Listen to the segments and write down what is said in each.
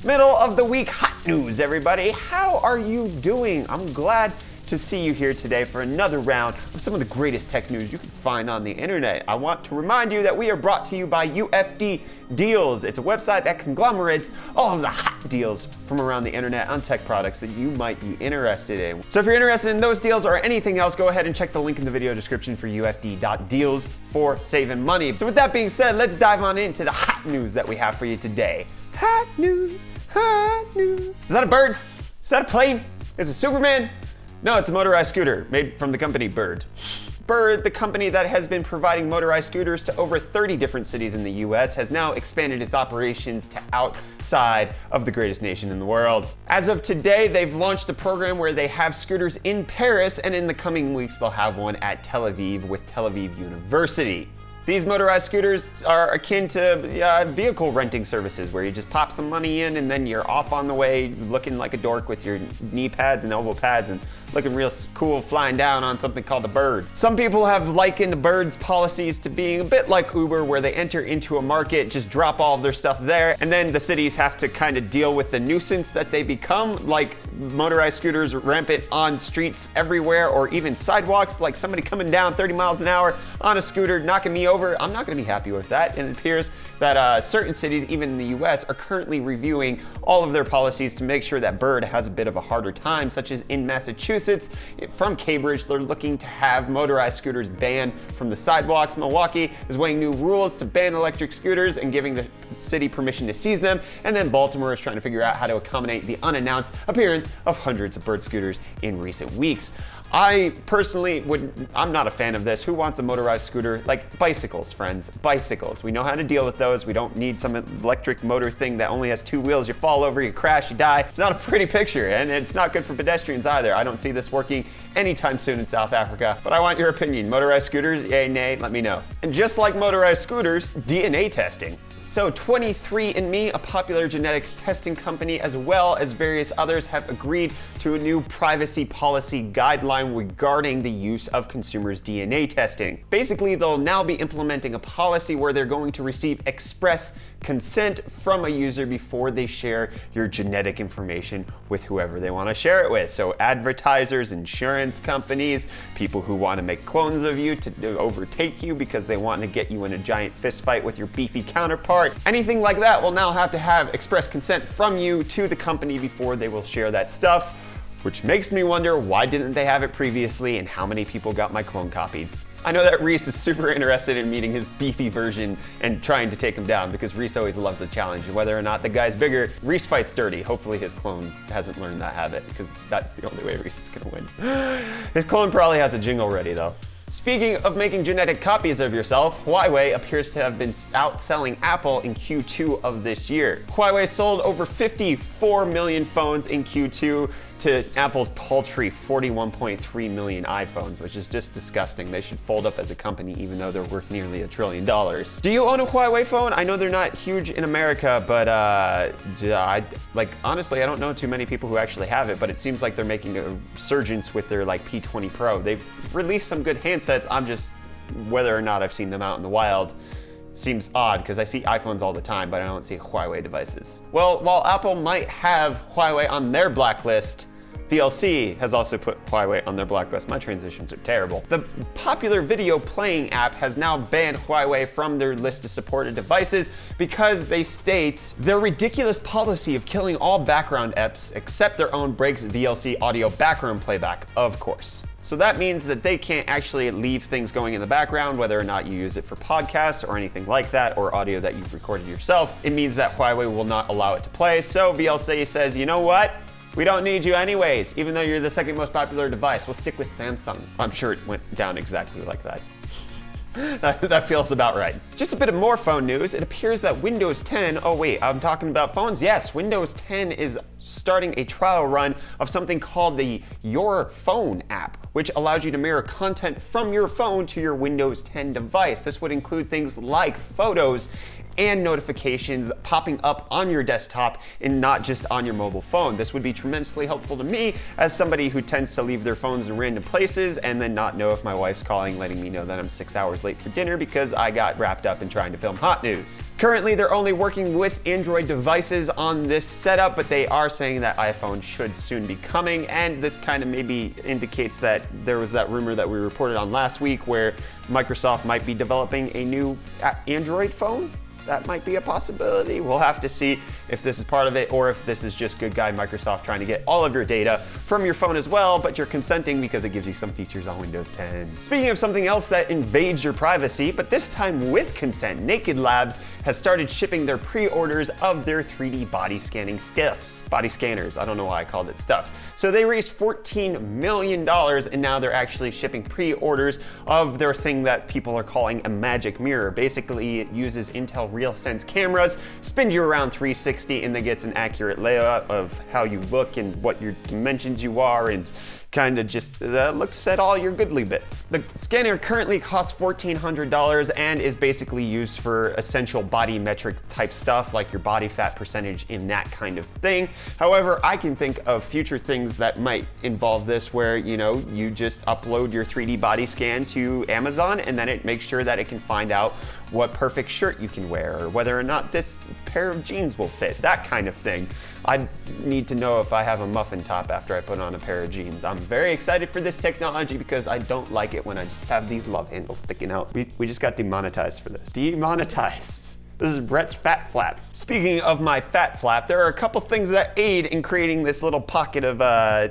Middle of the week hot news, everybody. How are you doing? I'm glad to see you here today for another round of some of the greatest tech news you can find on the internet. I want to remind you that we are brought to you by UFD Deals. It's a website that conglomerates all of the hot deals from around the internet on tech products that you might be interested in. So if you're interested in those deals or anything else, go ahead and check the link in the video description for ufd.deals for saving money. So with that being said, let's dive on into the hot news that we have for you today. Hot news, hot news. Is that a bird? Is that a plane? Is it Superman? No, it's a motorized scooter made from the company Bird. Bird, the company that has been providing motorized scooters to over 30 different cities in the US, has now expanded its operations to outside of the greatest nation in the world. As of today, they've launched a program where they have scooters in Paris, and in the coming weeks, they'll have one at Tel Aviv with Tel Aviv University. These motorized scooters are akin to vehicle renting services where you just pop some money in and then you're off on the way looking like a dork with your knee pads and elbow pads and looking real cool flying down on something called a Bird. Some people have likened Bird's policies to being a bit like Uber, where they enter into a market, just drop all of their stuff there, and then the cities have to kind of deal with the nuisance that they become, like motorized scooters rampant on streets everywhere or even sidewalks, like somebody coming down 30 miles an hour on a scooter knocking me over. I'm not going to be happy with that, and it appears that certain cities, even in the US, are currently reviewing all of their policies to make sure that Bird has a bit of a harder time, such as in Massachusetts. From Cambridge, they're looking to have motorized scooters banned from the sidewalks. Milwaukee is weighing new rules to ban electric scooters and giving the city permission to seize them, and then Baltimore is trying to figure out how to accommodate the unannounced appearance of hundreds of Bird scooters in recent weeks. I personally I'm not a fan of this. Who wants a motorized scooter? Like bicycles, friends, bicycles. We know how to deal with those. We don't need some electric motor thing that only has two wheels. You fall over, you crash, you die. It's not a pretty picture, and it's not good for pedestrians either. I don't see this working anytime soon in South Africa, but I want your opinion. Motorized scooters, yay, nay, let me know. And just like motorized scooters, DNA testing. So 23andMe, a popular genetics testing company, as well as various others, have agreed to a new privacy policy guideline regarding the use of consumers' DNA testing. Basically, they'll now be implementing a policy where they're going to receive express consent from a user before they share your genetic information with whoever they want to share it with. So advertisers, insurance companies, people who want to make clones of you to overtake you because they want to get you in a giant fist fight with your beefy counterpart. Anything like that will now have to have express consent from you to the company before they will share that stuff, which makes me wonder, why didn't they have it previously and how many people got my clone copies? I know that Reece is super interested in meeting his beefy version and trying to take him down, because Reece always loves a challenge. Whether or not the guy's bigger, Reece fights dirty. Hopefully his clone hasn't learned that habit, because that's the only way Reece is gonna win. His clone probably has a jingle ready though. Speaking of making genetic copies of yourself, Huawei appears to have been outselling Apple in Q2 of this year. Huawei sold over 54 million phones in Q2 to Apple's paltry 41.3 million iPhones, which is just disgusting. They should fold up as a company even though they're worth nearly $1 trillion. Do you own a Huawei phone? I know they're not huge in America, but honestly, I don't know too many people who actually have it, but it seems like they're making a resurgence with their P20 Pro. They've released some good handsets. I'm just, whether or not I've seen them out in the wild, seems odd because I see iPhones all the time, but I don't see Huawei devices. Well, while Apple might have Huawei on their blacklist, VLC has also put Huawei on their blacklist. My transitions are terrible. The popular video playing app has now banned Huawei from their list of supported devices because they state their ridiculous policy of killing all background apps except their own breaks VLC audio background playback, of course. So that means that they can't actually leave things going in the background, whether or not you use it for podcasts or anything like that, or audio that you've recorded yourself. It means that Huawei will not allow it to play. So VLC says, you know what? We don't need you anyways, even though you're the second most popular device. We'll stick with Samsung. I'm sure it went down exactly like that. That feels about right. Just a bit of more phone news. It appears that Windows 10, oh wait, I'm talking about phones? Yes, Windows 10 is starting a trial run of something called the Your Phone app, which allows you to mirror content from your phone to your Windows 10 device. This would include things like photos, and notifications popping up on your desktop and not just on your mobile phone. This would be tremendously helpful to me as somebody who tends to leave their phones in random places and then not know if my wife's calling, letting me know that I'm 6 hours late for dinner because I got wrapped up in trying to film hot news. Currently, they're only working with Android devices on this setup, but they are saying that iPhone should soon be coming, and this kind of maybe indicates that there was that rumor that we reported on last week where Microsoft might be developing a new Android phone. That might be a possibility. We'll have to see if this is part of it or if this is just good guy Microsoft trying to get all of your data from your phone as well, but you're consenting because it gives you some features on Windows 10. Speaking of something else that invades your privacy, but this time with consent, Naked Labs has started shipping their pre-orders of their 3D body scanning stuffs. Body scanners, I don't know why I called it stuffs. So they raised $14 million and now they're actually shipping pre-orders of their thing that people are calling a magic mirror. Basically, it uses Intel RealSense cameras, spins you around 360 and then gets an accurate layout of how you look and what your dimensions you are, and kind of just looks at all your goodly bits. The scanner currently costs $1,400 and is basically used for essential body metric type stuff like your body fat percentage and that kind of thing. However, I can think of future things that might involve this where, you know, you just upload your 3D body scan to Amazon and then it makes sure that it can find out what perfect shirt you can wear or whether or not this pair of jeans will fit, that kind of thing. I need to know if I have a muffin top after I put on a pair of jeans. I'm very excited for this technology because I don't like it when I just have these love handles sticking out. We just got demonetized for this. Demonetized. This is Brett's fat flap. Speaking of my fat flap, there are a couple things that aid in creating this little pocket of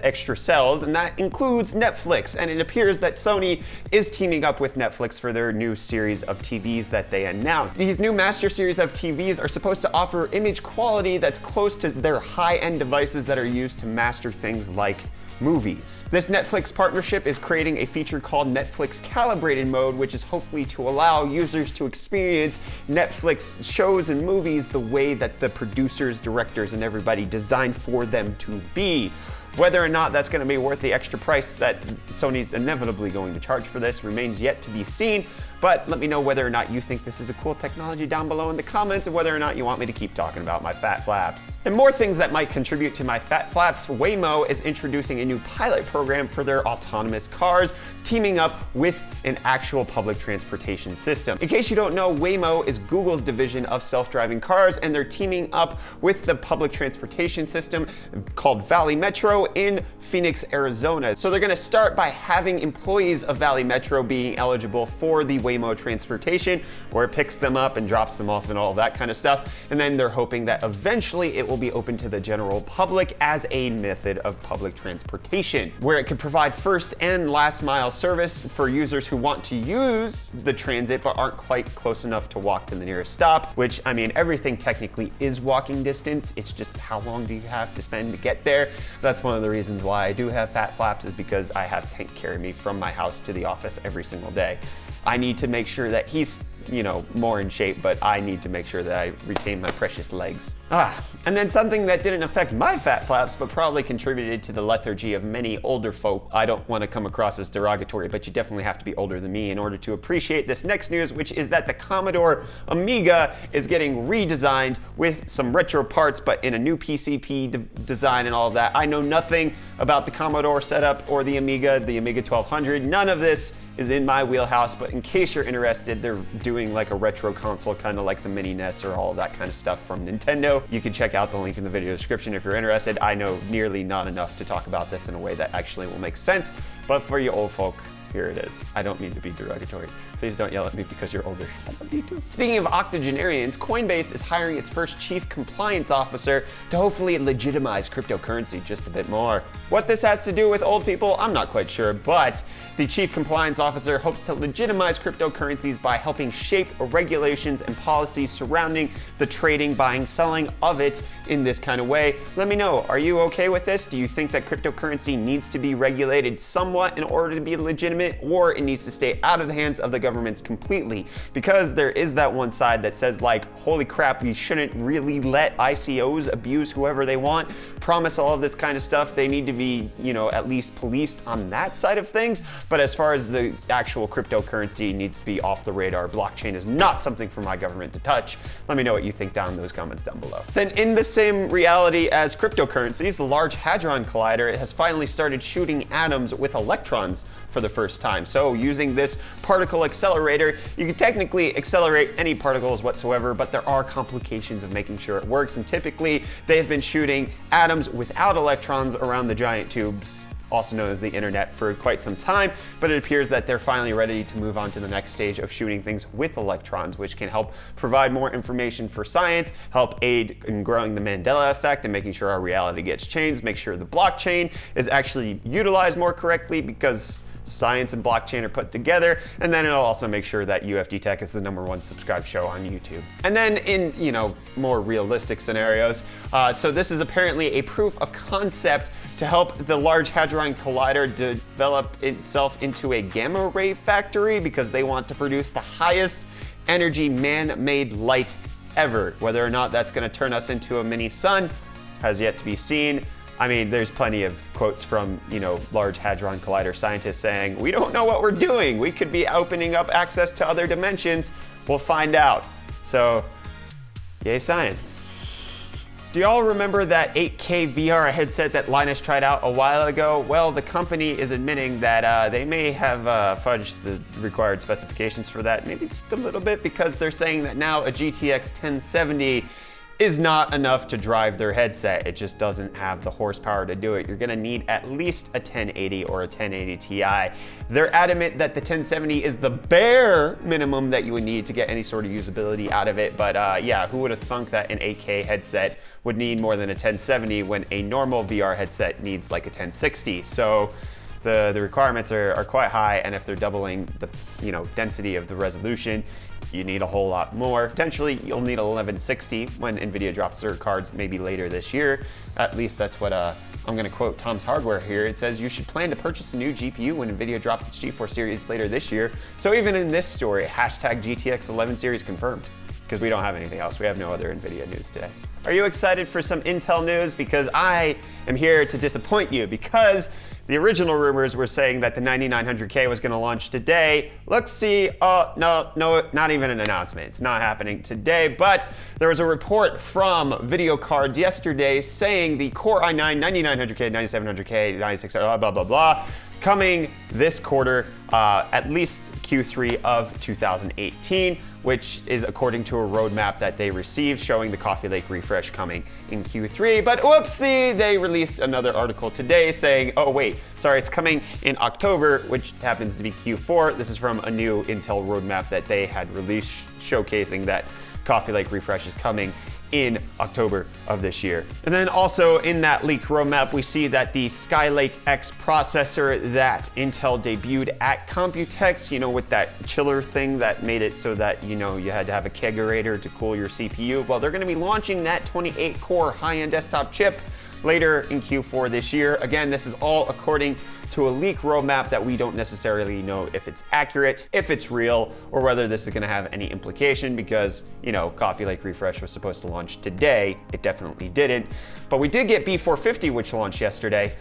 extra cells, and that includes Netflix. And it appears that Sony is teaming up with Netflix for their new series of TVs that they announced. These new master series of TVs are supposed to offer image quality that's close to their high-end devices that are used to master things like movies. This Netflix partnership is creating a feature called Netflix Calibrated Mode, which is hopefully to allow users to experience Netflix shows and movies the way that the producers, directors, and everybody designed for them to be. Whether or not that's going to be worth the extra price that Sony's inevitably going to charge for this remains yet to be seen, but let me know whether or not you think this is a cool technology down below in the comments and whether or not you want me to keep talking about my fat flaps. And more things that might contribute to my fat flaps, Waymo is introducing a new pilot program for their autonomous cars, teaming up with an actual public transportation system. In case you don't know, Waymo is Google's division of self-driving cars, and they're teaming up with the public transportation system called Valley Metro in Phoenix, Arizona. So they're gonna start by having employees of Valley Metro being eligible for the Waymo transportation, where it picks them up and drops them off and all that kind of stuff. And then they're hoping that eventually it will be open to the general public as a method of public transportation, where it could provide first and last mile service for users who want to use the transit but aren't quite close enough to walk to the nearest stop, which, I mean, everything technically is walking distance. It's just how long do you have to spend to get there? That's one of the reasons why I do have fat flaps, is because I have Tank carry me from my house to the office every single day. I need to make sure that he's, you know, more in shape, but I need to make sure that I retain my precious legs. And then something that didn't affect my fat flaps, but probably contributed to the lethargy of many older folk. I don't want to come across as derogatory, but you definitely have to be older than me in order to appreciate this next news, which is that the Commodore Amiga is getting redesigned with some retro parts, but in a new PCP design and all of that. I know nothing about the Commodore setup or the Amiga 1200. None of this is in my wheelhouse, but in case you're interested, they're doing like a retro console, kind of like the Mini NES or all of that kind of stuff from Nintendo. You can check out the link in the video description if you're interested. I know nearly not enough to talk about this in a way that actually will make sense, but for you old folk, here it is. I don't mean to be derogatory. Please don't yell at me because you're older. I love you too. Speaking of octogenarians, Coinbase is hiring its first chief compliance officer to hopefully legitimize cryptocurrency just a bit more. What this has to do with old people, I'm not quite sure, but the chief compliance officer hopes to legitimize cryptocurrencies by helping shape regulations and policies surrounding the trading, buying, selling of it in this kind of way. Let me know, are you okay with this? Do you think that cryptocurrency needs to be regulated somewhat in order to be legitimate? government, or it needs to stay out of the hands of the governments completely. Because there is that one side that says like, holy crap, we shouldn't really let ICOs abuse whoever they want, promise all of this kind of stuff. They need to be, you know, at least policed on that side of things. But as far as the actual cryptocurrency needs to be off the radar, blockchain is not something for my government to touch. Let me know what you think down in those comments down below. Then in the same reality as cryptocurrencies, the Large Hadron Collider has finally started shooting atoms with electrons for the first time. So using this particle accelerator, you can technically accelerate any particles whatsoever, but there are complications of making sure it works. And typically they have been shooting atoms without electrons around the giant tubes, also known as the internet, for quite some time, but it appears that they're finally ready to move on to the next stage of shooting things with electrons, which can help provide more information for science, help aid in growing the Mandela effect and making sure our reality gets changed, make sure the blockchain is actually utilized more correctly, because science and blockchain are put together, and then it'll also make sure that UFD Tech is the #1 subscribed show on YouTube. And then in, you know, more realistic scenarios, so this is apparently a proof of concept to help the Large Hadron Collider develop itself into a gamma ray factory, because they want to produce the highest energy man-made light ever. Whether or not that's going to turn us into a mini sun has yet to be seen. I mean, there's plenty of quotes from, you know, Large Hadron Collider scientists saying, we don't know what we're doing. We could be opening up access to other dimensions. We'll find out. So, yay science. Do y'all remember that 8K VR headset that Linus tried out a while ago? Well, the company is admitting that they may have fudged the required specifications for that, maybe just a little bit, because they're saying that now a GTX 1070 is not enough to drive their headset. It just doesn't have the horsepower to do it. You're gonna need at least a 1080 or a 1080 Ti. They're adamant that the 1070 is the bare minimum that you would need to get any sort of usability out of it, but yeah, who would have thunk that an 8K headset would need more than a 1070 when a normal VR headset needs like a 1060? So the requirements are quite high, and if they're doubling the, you know, density of the resolution, you need a whole lot more. Potentially, you'll need 1160 when NVIDIA drops their cards maybe later this year. At least that's what I'm gonna quote Tom's Hardware here. It says, you should plan to purchase a new GPU when NVIDIA drops its GeForce series later this year. So even in this story, hashtag GTX 11 series confirmed, because we don't have anything else. We have no other NVIDIA news today. Are you excited for some Intel news? Because I am here to disappoint you, because the original rumors were saying that the 9900K was gonna launch today. Let's see, no, not even an announcement. It's not happening today, but there was a report from VideoCard yesterday saying the Core i9-9900K, 9700K, 9600, blah, blah, blah, coming this quarter, at least Q3 of 2018, which is according to a roadmap that they received showing the Coffee Lake refresh coming in Q3. But whoopsie, they released another article today saying, oh wait, sorry, it's coming in October, which happens to be Q4. This is from a new Intel roadmap that they had released showcasing that Coffee Lake refresh is coming in October of this year. And then also in that leak roadmap, we see that the Skylake X processor that Intel debuted at Computex, you know, with that chiller thing that made it so that, you know, you had to have a kegerator to cool your CPU. Well, they're gonna be launching that 28-core high-end desktop chip later in Q4 this year. Again, this is all according to a leak roadmap that we don't necessarily know if it's accurate, if it's real, or whether this is gonna have any implication, because, you know, Coffee Lake Refresh was supposed to launch today. It definitely didn't. But we did get B450, which launched yesterday.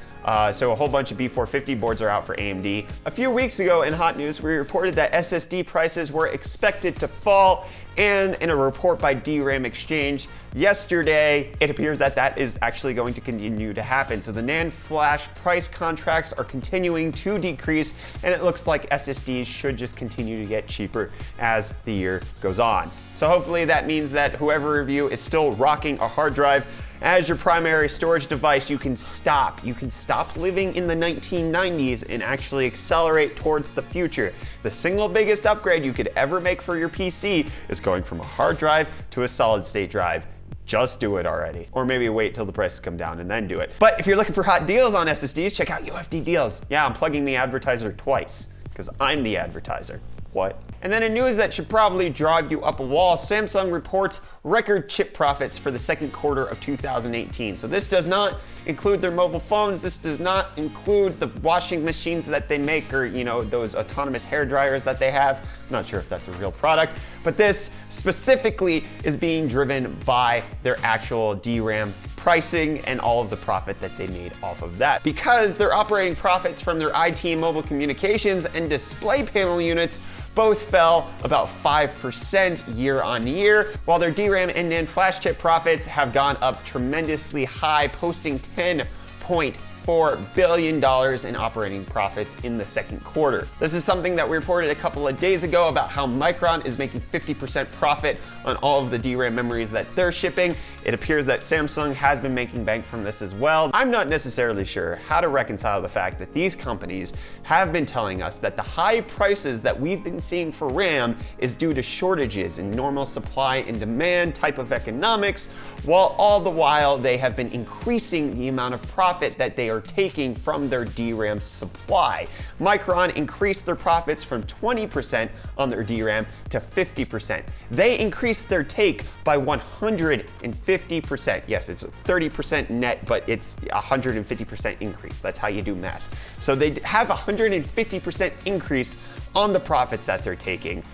So a whole bunch of B450 boards are out for AMD. A few weeks ago in Hot News, we reported that SSD prices were expected to fall, and in a report by DRAM Exchange yesterday, it appears that that is actually going to continue to happen. So the NAND flash price contracts are continuing to decrease, and it looks like SSDs should just continue to get cheaper as the year goes on. So hopefully that means that whoever of you is still rocking a hard drive as your primary storage device, you can stop. You can stop living in the 1990s and actually accelerate towards the future. The single biggest upgrade you could ever make for your PC is going from a hard drive to a solid state drive. Just do it already. Or maybe wait till the prices come down and then do it. But if you're looking for hot deals on SSDs, check out UFD Deals. Yeah, I'm plugging the advertiser twice, because I'm the advertiser. What? And then in news that should probably drive you up a wall, Samsung reports record chip profits for the second quarter of 2018. So this does not include their mobile phones. This does not include the washing machines that they make, or those autonomous hair dryers that they have. I'm not sure if that's a real product, but this specifically is being driven by their actual DRAM pricing and all of the profit that they made off of that. Because their operating profits from their IT and mobile communications and display panel units both fell about 5% year on year, while their DRAM and NAND flash chip profits have gone up tremendously high, posting $10.4 billion in operating profits in the second quarter. This is something that we reported a couple of days ago about how Micron is making 50% profit on all of the DRAM memories that they're shipping. It appears that Samsung has been making bank from this as well. I'm not necessarily sure how to reconcile the fact that these companies have been telling us that the high prices that we've been seeing for RAM is due to shortages in normal supply and demand type of economics, while all the while they have been increasing the amount of profit that they are taking from their DRAM supply. Micron increased their profits from 20% on their DRAM to 50%. They increased their take by 150%. Yes, it's 30% net, but it's 150% increase. That's how you do math. So they have 150% increase on the profits that they're taking,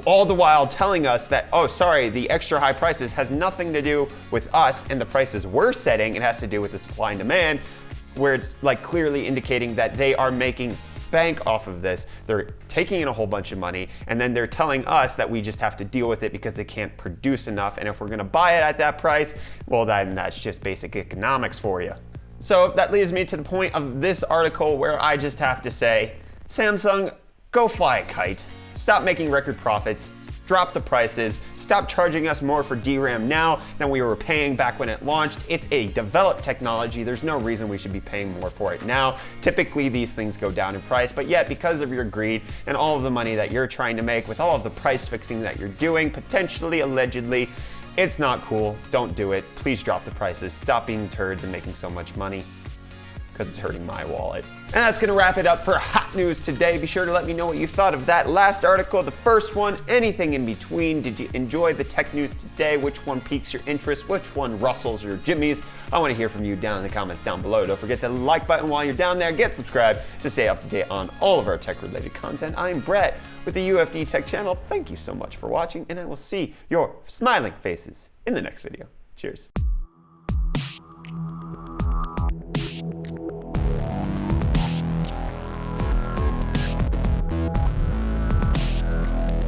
all the while telling us that, oh, sorry, the extra high prices has nothing to do with us and the prices we're setting. It has to do with the supply and demand, where it's like clearly indicating that they are making bank off of this. They're taking in a whole bunch of money, and then they're telling us that we just have to deal with it because they can't produce enough. And if we're gonna buy it at that price, well, then that's just basic economics for you. So that leads me to the point of this article where I just have to say, Samsung, go fly a kite. Stop making record profits. Drop the prices, stop charging us more for DRAM now than we were paying back when it launched. It's a developed technology. There's no reason we should be paying more for it now. Typically, these things go down in price, but yet because of your greed and all of the money that you're trying to make with all of the price fixing that you're doing, potentially, allegedly, it's not cool. Don't do it. Please drop the prices. Stop being turds and making so much money, because it's hurting my wallet. And that's gonna wrap it up for hot news today. Be sure to let me know what you thought of that last article, the first one, anything in between. Did you enjoy the tech news today? Which one piques your interest? Which one rustles your jimmies? I wanna hear from you down in the comments down below. Don't forget the like button while you're down there. Get subscribed to stay up to date on all of our tech-related content. I'm Brett with the UFD Tech Channel. Thank you so much for watching, and I will see your smiling faces in the next video. Cheers.